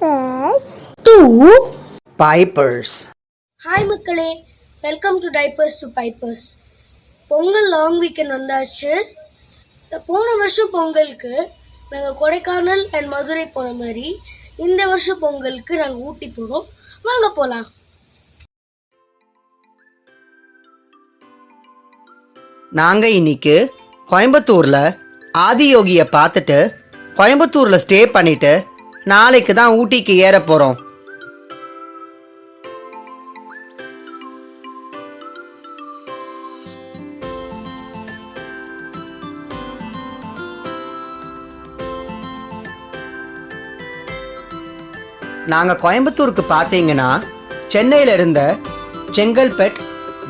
diapers to pipers. Hi மக்களே, welcome to diapers to pipers. Pongal long weekend வந்தாச்சு. போன வருஷம் பொங்கலுக்கு நாங்கள் கொடைக்கானல் அண்ட் மதுரை போன மாதிரி இந்த வருஷம் பொங்கலுக்கு நாங்கள் ஊட்டி போகிறோம். வாங்க போகலாம். நாங்கள் இன்னைக்கு கோயம்புத்தூரில் ஆதியோகியை பார்த்துட்டு கோயம்புத்தூரில் ஸ்டே பண்ணிட்டு நாளைக்கு தான் ஊட்டிக்கு ஏற போகிறோம். நாங்கள் கோயம்புத்தூருக்கு பார்த்தீங்கன்னா சென்னையில் இருந்த செங்கல்பட்,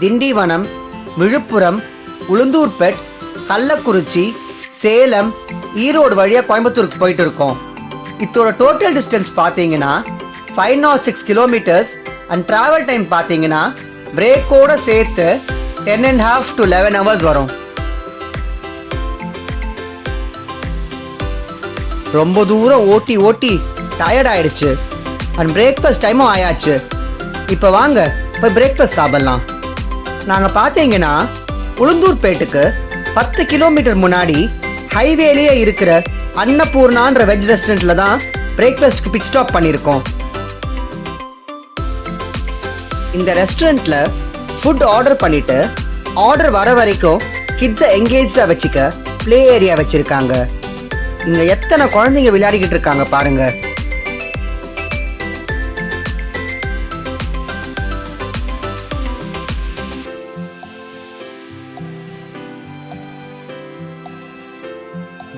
திண்டிவனம், விழுப்புரம், உளுந்தூர்பேட், கள்ளக்குறிச்சி, சேலம், ஈரோடு வழியாக கோயம்புத்தூருக்கு போயிட்டு இருக்கோம். இதோட டோட்டல் டிஸ்டன்ஸ் பார்த்தீங்கன்னா 506 கிலோமீட்டர்ஸ் அண்ட் ட்ராவல் டைம் பார்த்தீங்கன்னா பிரேக்கோட சேர்த்து 10.5 to 11 hours வரும். ரொம்ப தூரம் ஓட்டி ஓட்டி டயர்ட் ஆயிடுச்சு அண்ட் பிரேக்ஃபாஸ்ட் டைமும் ஆயாச்சு. இப்போ வாங்க போய் பிரேக்ஃபாஸ்ட் சாப்பிடலாம். நாங்கள் பார்த்தீங்கன்னா உளுந்தூர்பேட்டுக்கு 10 கிலோமீட்டர் முன்னாடி ஹைவேலேயே இருக்கிற அன்னபூர்ணான்ற வெஜ் ரெஸ்டாரண்ட்டில் தான் பிரேக்ஃபாஸ்ட்க்கு பிக் ஸ்டாப் பண்ணியிருக்கோம். இந்த ரெஸ்டாரண்ட்டில் ஃபுட் ஆர்டர் பண்ணிவிட்டு ஆர்டர் வர வரைக்கும் கிட்ஸை என்கேஜாக வச்சுக்க ப்ளே ஏரியா வச்சுருக்காங்க. இங்கே எத்தனை குழந்தைங்க விளையாடிக்கிட்டு இருக்காங்க பாருங்க.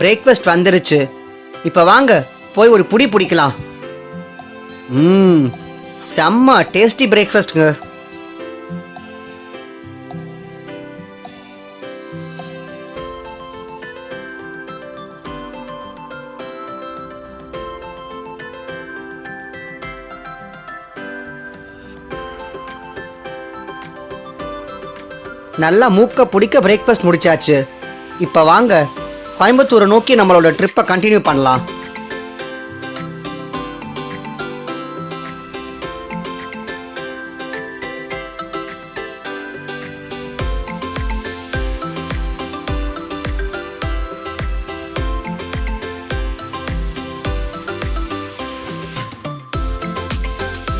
பிரேக்ஃபாஸ்ட் வந்துருச்சு. இப்போ வாங்க போய் ஒரு புடி பிடிக்கலாம். செம்ம டேஸ்டி பிரேக்ஃபாஸ்ட்ங்க. நல்லா மூக்க பிடிக்க பிரேக்ஃபாஸ்ட் முடிச்சாச்சு. இப்போ வாங்க கோயம்புத்தூரை நோக்கி நம்மளோட ட்ரிப்பை கண்டினியூ பண்ணலாம்.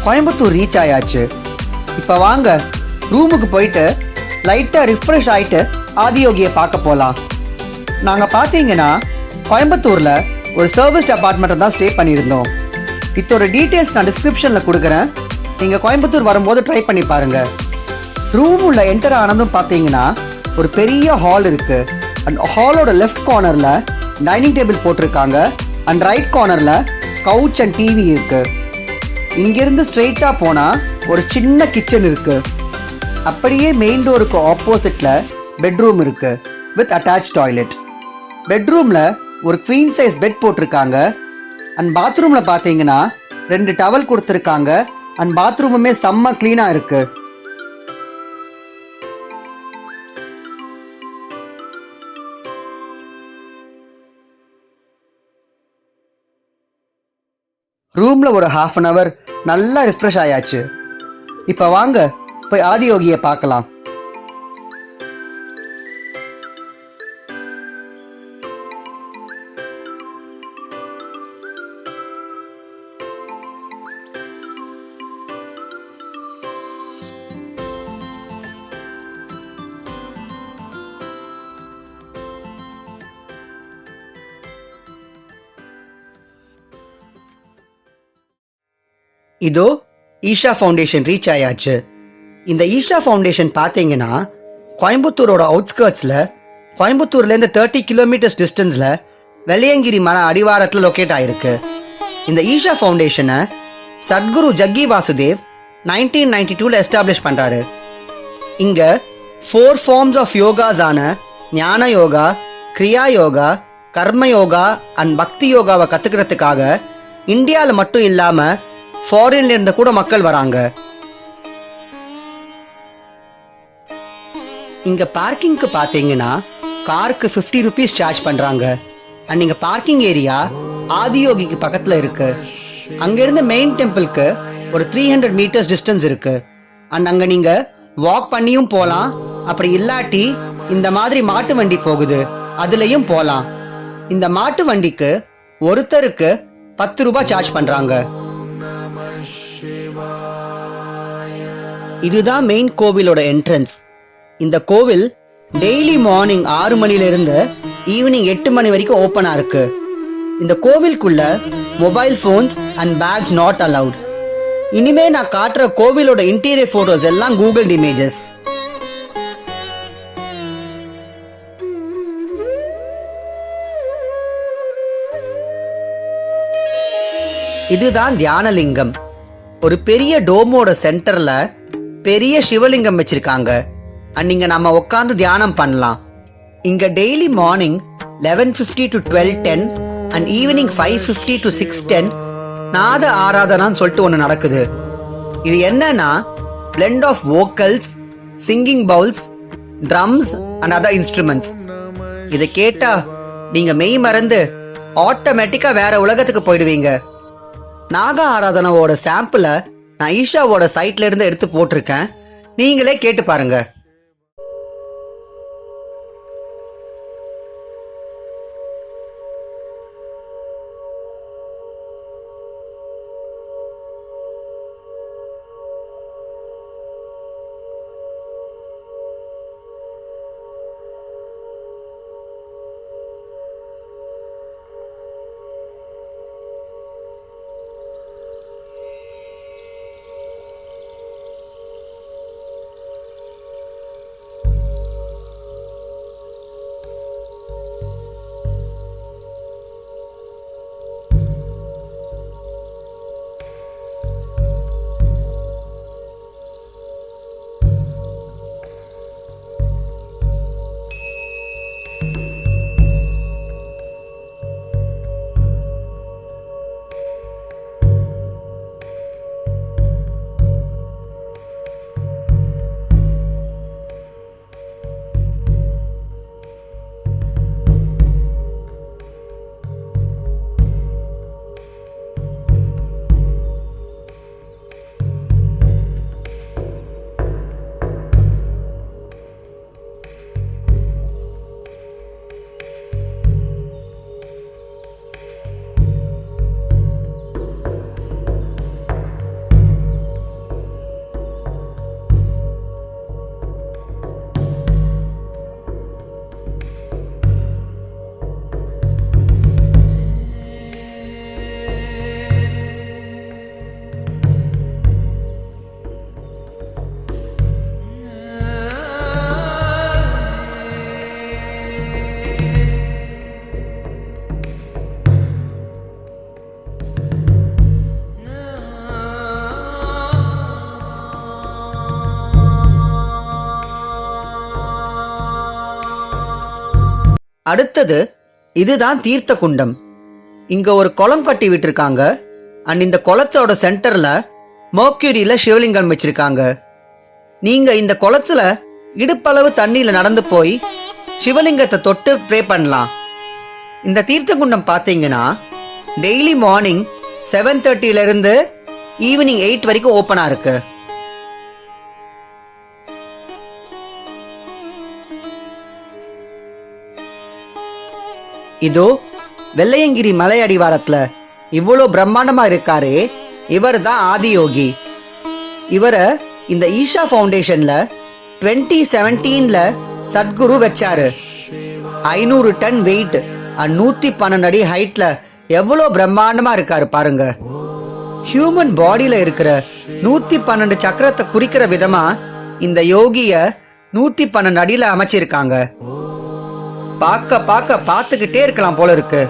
கோயம்புத்தூர் ரீச் ஆயாச்சு. இப்போ வாங்க ரூமுக்கு போயிட்டு லைட்டாக ரிஃப்ரெஷ் ஆகிட்டு ஆதியோகியை பார்க்க போகலாம். நாங்கள் பார்த்தீங்கன்னா கோயம்புத்தூரில் ஒரு சர்வீஸ்ட் அப்பார்ட்மெண்ட்டை தான் ஸ்டே பண்ணியிருந்தோம். இதோட டீட்டெயில்ஸ் நான் டிஸ்கிரிப்ஷனில் கொடுக்குறேன். நீங்கள் கோயம்புத்தூர் வரும்போது ட்ரை பண்ணி பாருங்கள். ரூம் உள்ள என்டர் ஆனதும் பார்த்தீங்கன்னா ஒரு பெரிய ஹால் இருக்குது. அண்ட் ஹாலோட லெஃப்ட் கார்னரில் டைனிங் டேபிள் போட்டிருக்காங்க அண்ட் ரைட் கார்னரில் கவுச் அண்ட் டிவி இருக்குது. இங்கேருந்து ஸ்ட்ரெயிட்டாக போனால் ஒரு சின்ன கிச்சன் இருக்குது. அப்படியே மெயின் டோருக்கு ஆப்போசிட்டில் பெட்ரூம் இருக்குது வித் அட்டாச் டாய்லெட். பெட்ரூமில் ஒரு குவீன் சைஸ் பெட் போட்டிருக்காங்க. அண்ட் பாத்ரூமில் பார்த்தீங்கன்னா 2 டவல் கொடுத்துருக்காங்க. அண்ட் பாத்ரூமுமே செம்ம க்ளீனாக இருக்கு. ரூமில் ஒரு 1/2 hour நல்லா ரிஃப்ரெஷ் ஆயாச்சு. இப்போ வாங்க போய் ஆதியோகியை பார்க்கலாம். இதோ ஈஷா ஃபவுண்டேஷன் ரீச் ஆயாச்சு. இந்த ஈஷா ஃபவுண்டேஷன் பார்த்தீங்கன்னா கோயம்புத்தூரோட அவுட்ஸ்கர்ட்ஸில் கோயம்புத்தூர்லேருந்து 30 கிலோமீட்டர்ஸ் டிஸ்டன்ஸில் வெள்ளையங்கிரி மலை அடிவாரத்தில் லொக்கேட் ஆகிருக்கு. இந்த ஈஷா ஃபவுண்டேஷனை சத்குரு ஜக்கி வாசுதேவ் 1992 எஸ்டாப்ளிஷ் பண்ணுறாரு. இங்கே 4 ஃபார்ம்ஸ் ஆஃப் யோகாஸான ஞான யோகா, கிரியா யோகா, கர்ம யோகா அண்ட் பக்தி யோகாவை கற்றுக்கிறதுக்காக இந்தியாவில் மட்டும் இல்லாமல் ஃபாரின்ல இருந்து கூட மக்கள் வராங்க. இங்க பார்க்கிங்க்கு பாத்தீங்கன்னா காருக்கு 50 rupees சார்ஜ் பண்றாங்க. அண்ட் இங்க பார்க்கிங் ஏரியா ஆதியோகிக்கு பக்கத்துல இருக்கு. அங்கிருந்து மெயின் டெம்பிளுக்கு ஒரு 300 மீட்டர்ஸ் டிஸ்டன்ஸ் இருக்கு. அண்ட் அங்க நீங்க வாக் பண்ணியும் போலாம், அப்படி இல்லாட்டி இந்த மாதிரி மாட்டு வண்டி போகுது அதுலயும் போலாம். இந்த மாட்டு வண்டிக்கு ஒருத்தருக்கு 10 ரூபாய் சார்ஜ் பண்றாங்க. இதுதான் மெயின் கோவிலோட என்ட்ரன்ஸ். இந்த கோவில் டெய்லி மார்னிங் 6 மணிலிருந்து ஈவினிங் 8 மணி வரைக்கும் ஓப்பனா இருக்கு. இந்த கோவிலுக்குள்ள mobile phones and bags not allowed. இனிமே நான் காட்டுற கோவிலோட இன்டீரியர் போட்டோஸ் எல்லாம் கூகுள் இமேஜஸ். இதுதான் தியானலிங்கம். ஒரு பெரிய டோமோட சென்டர்ல பெரிய சிவலிங்கம் வச்சிருக்காங்க. அண்ட் இங்க நம்ம உட்காந்து தியானம் பண்ணலாம். இங்க daily morning 11:50 to 12:10 and evening 5:50 to 6:10 நாத ஆராதனான்னு சொல்லிட்டு ஒன்று நடக்குது. இது என்னன்னா blend of vocals, singing bowls, drums and other instruments. இதை கேட்டா நீங்க மெய் மறந்து ஆட்டோமேட்டிக்கா வேற உலகத்துக்கு போயிடுவீங்க. நாக ஆராதனாவோட சாம்பிளை நான் ஈஷாவோட சைட்ல இருந்து எடுத்து போட்டிருக்கேன், நீங்களே கேட்டு பாருங்க. அடுத்தது இதுதான் தீர்த்த குண்டம். இங்க ஒரு குளம் கட்டி விட்டுருக்காங்க. அண்ட் இந்த குளத்தோட சென்டர்ல மர்க்யூரியில சிவலிங்கம் வச்சிருக்காங்க. நீங்க இந்த குளத்துல இடுப்பளவு தண்ணியில நடந்து போய் சிவலிங்கத்தை தொட்டு ப்ரே பண்ணலாம். இந்த தீர்த்த குண்டம் பார்த்தீங்கன்னா டெய்லி மார்னிங் 7:30 இருந்து ஈவினிங் 8 வரைக்கும் ஓப்பனா இருக்கு. இதோ வெள்ளையங்கிரி மலை அடிவாரத்துல இவ்வளோ பிரம்மாண்டமா இருக்காரே, இவர் தான் ஆதியோகி. இவரை இந்த ஈஷா ஃபவுண்டேஷன்ல 2017ல சத்குரு வச்சாரு. 500 டன் வெயிட், 112 அடி ஹைட்ல எவ்வளோ பிரம்மாண்டமா இருக்காரு பாருங்க. ஹியூமன் பாடியில இருக்கிற 112 சக்கரத்தை குறிக்கிற விதமா இந்த யோகிய 112 அடியில அமைச்சிருக்காங்க. பார்த்துக்கிட்டே இருக்கலாம் போல இருக்கு.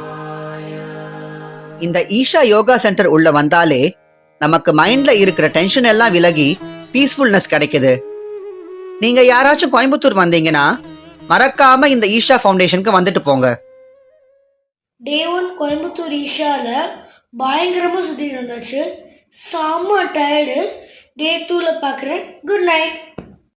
இந்த ஈஷா யோகா சென்டர் உள்ள வந்தாலே நமக்கு மைண்ட்ல இருக்கிற டென்ஷன் எல்லாம் விலகி பீஸ்ஃபுல்னஸ் கிடைக்குது. நீங்க யாராச்சும் கோயம்புத்தூர் வந்தீங்கன்னா மறக்காம இந்த ஈஷா ஃபவுண்டேஷனுக்கு வந்துட்டு போங்க. Day 1 கோயம்புத்தூர் ஈஷால பயங்கரமா சுத்தி இருந்தாச்சு. செம்ம டயர்டு. Day 2ல பார்க்குறேன். Good night.